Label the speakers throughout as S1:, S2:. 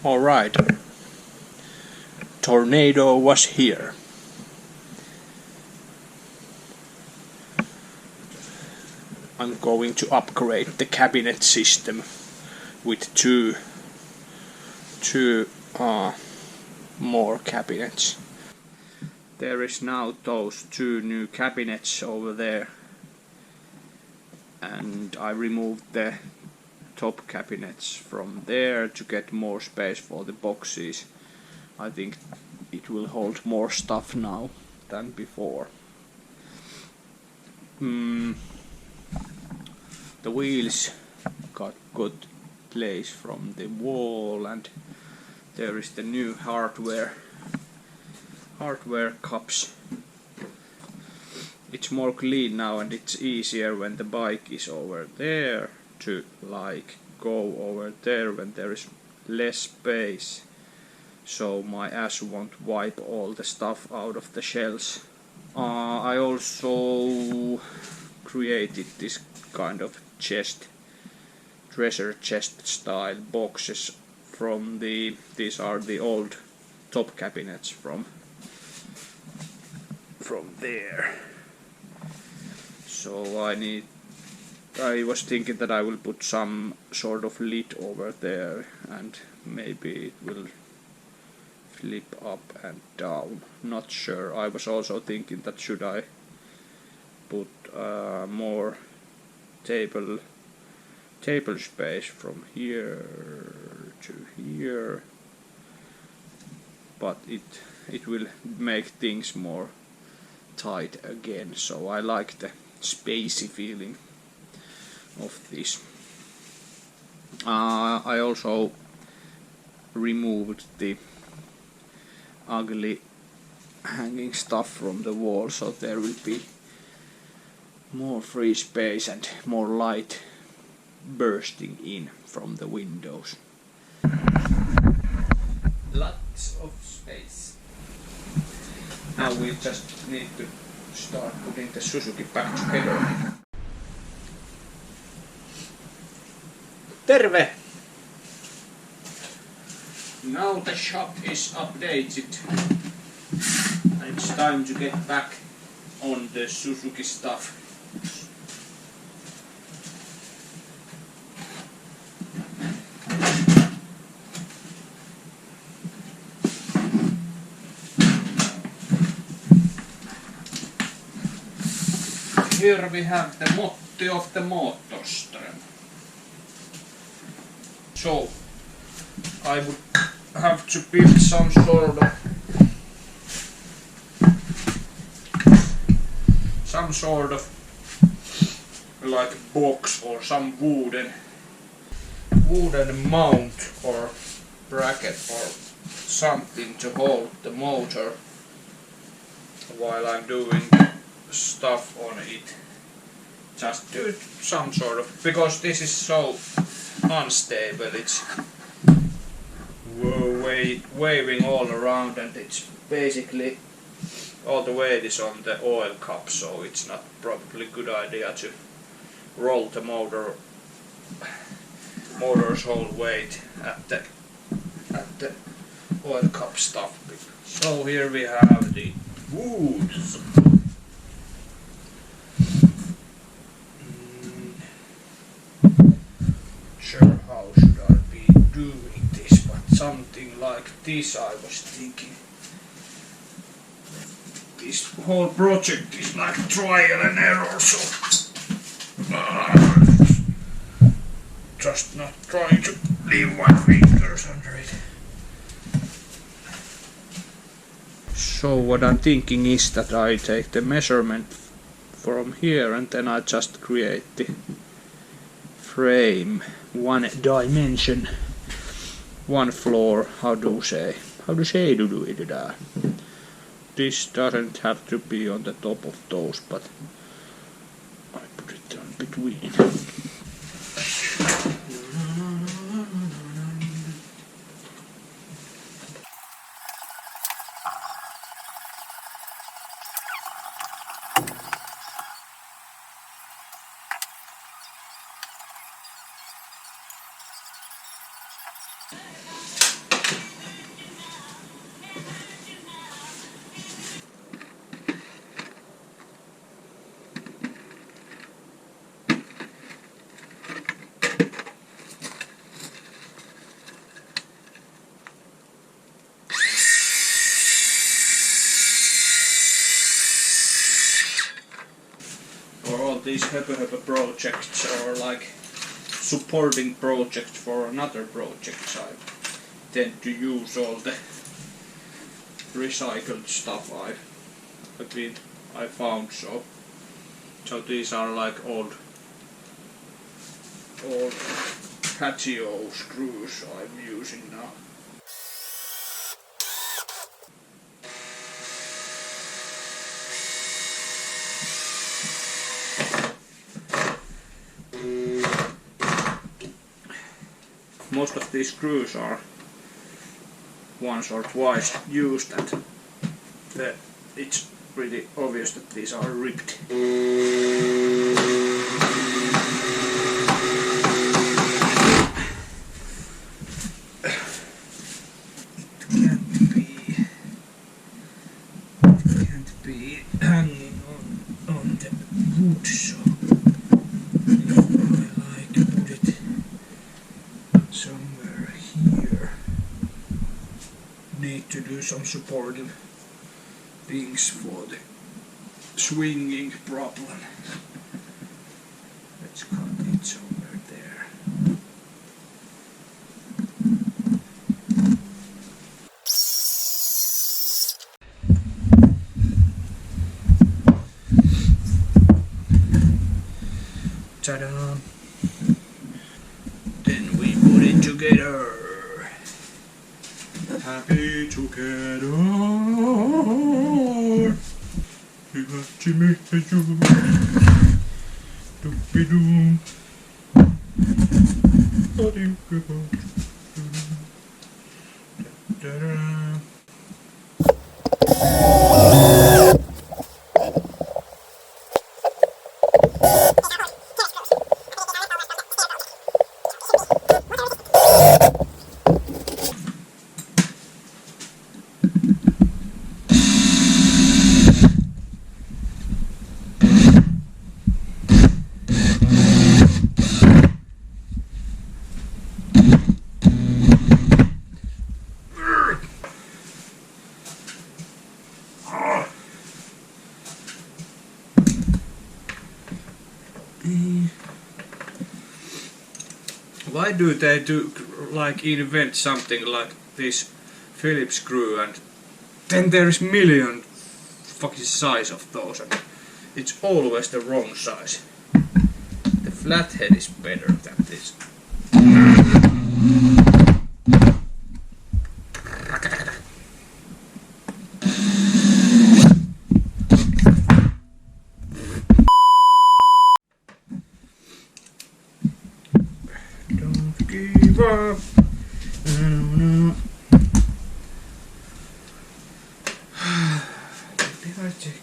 S1: Alright, tornado was here. I'm going to upgrade the cabinet system with two more cabinets. There is now those two new cabinets over there, and I removed the top cabinets from there to get more space for the boxes. I think it will hold more stuff now than before. The wheels got good place from the wall, and there is the new hardware cups. It's more clean now, and it's easier when the bike is over there to go over there when there is less space, so my ass won't wipe all the stuff out of the shells. I also created this kind of treasure chest style boxes from these are the old top cabinets from there. So I was thinking that I will put some sort of lid over there, and maybe it will flip up and down. Not sure. I was also thinking that should I put more table space from here to here, but it will make things more tight again. So I like the spacey feeling of this. I also removed the ugly hanging stuff from the wall, so there will be more free space and more light bursting in from the windows. Lots of space. Now we just need to start putting the Suzuki back together. Terve! Now the shop is updated. It's time to get back on the Suzuki stuff. Here we have the Motti of the Motorström. So I would have to build some sort of like box or some wooden mount or bracket or something to hold the motor while I'm doing stuff on it. Just do some sort of, because this is so unstable, it's waving all around, and it's basically all the weight is on the oil cup, so it's not probably a good idea to roll the motor's whole weight at the oil cup stuff. So here we have the woods. Sure, how should I be doing this, but something like this I was thinking. This whole project is like trial and error, so just not trying to leave my fingers under it. So what I'm thinking is that I take the measurement from here, and then I just create the frame, one dimension, one floor. How do you say it? This doesn't have to be on the top of those, but I put it on between. these Höpö projects or like supporting projects for another projects, I tend to use all the recycled stuff I found. So these are like old patio screws I'm using now. Most of these screws are once or twice used, and it's pretty obvious that these are ripped. It can't be hanging on the wood, so I like to put it somewhere here. Need to do some supportive things for the swinging problem. Let's cut it somewhere there. Ta-da! Then we put it together. Happy together. We got Jimmy and you. Doopy-doo. Da-da. Why do they invent something like this Phillips screw, and then there's million fucking size of those, and it's always the wrong size. The flathead is better than this. Don't give up. No. Did I take it?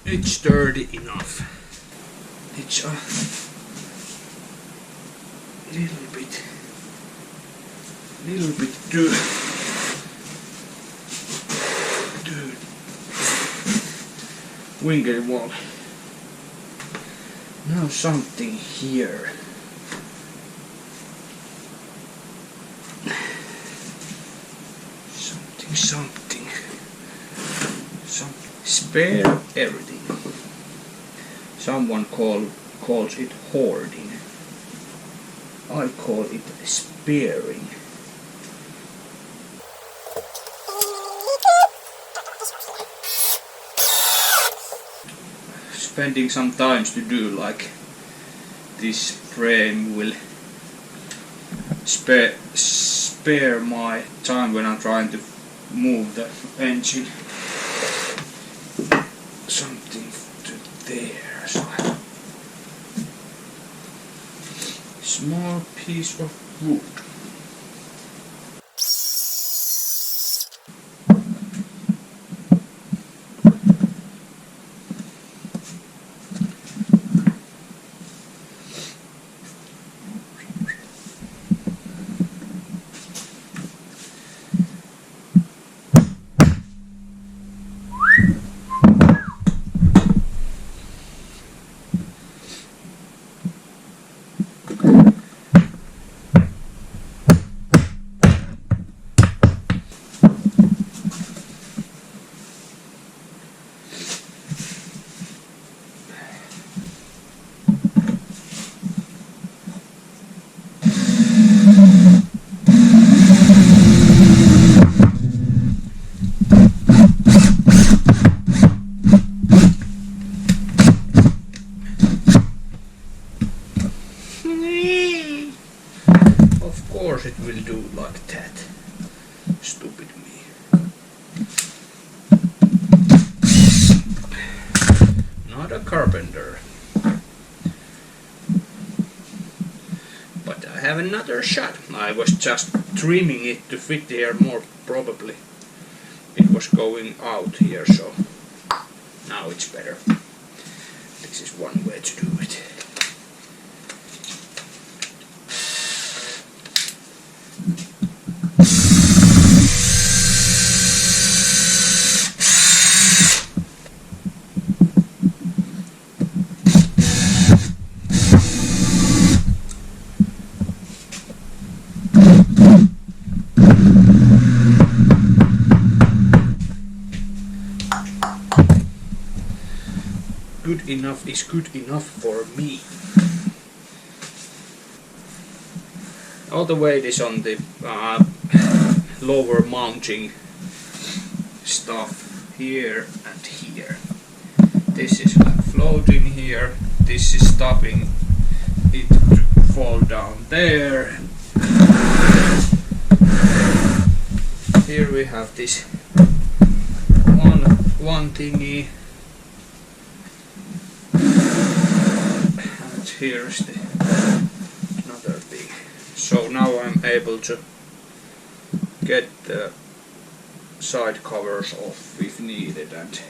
S1: It's dirty enough. It's a little bit dirty. Winger wall. Now something here. Something. Some spare everything. Someone calls it hoarding. I call it sparing. Spending some time to do like this frame will spare my time when I'm trying to move the engine. Something to there. Small piece of wood. will do like that. Stupid me. Not a carpenter. But I have another shot. I was just trimming it to fit here more probably. It was going out here, so now it's better. This is one way to do it. Good enough is good enough for me. All the weight is on the lower mounting stuff here and here. This is like floating here. This is stopping it to fall down there. Here we have this one thingy. Here's the another thing. So now I'm able to get the side covers off if needed, and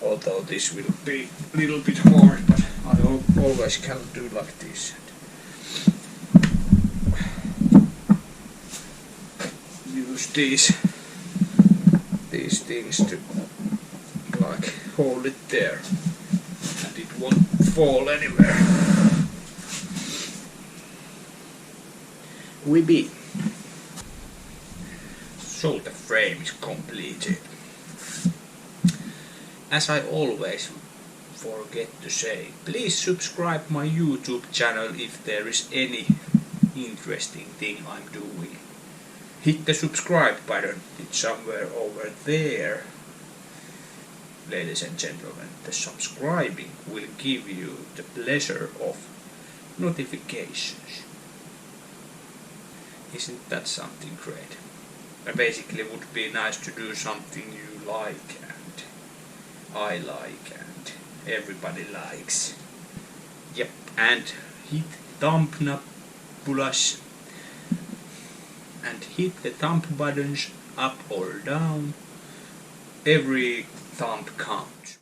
S1: although this will be a little bit hard, but I always can do like this. Use these things to like hold it there. It won't fall anywhere. We be. So the frame is completed. As I always forget to say, please subscribe my YouTube channel if there is any interesting thing I'm doing. Hit the subscribe button, it's somewhere over there. Ladies and gentlemen, the subscribing will give you the pleasure of notifications. Isn't that something great? Basically, it would be nice to do something you like and I like and everybody likes. Yep, and hit thumb nappulas and hit the thumb buttons up or down. Every thumb counts.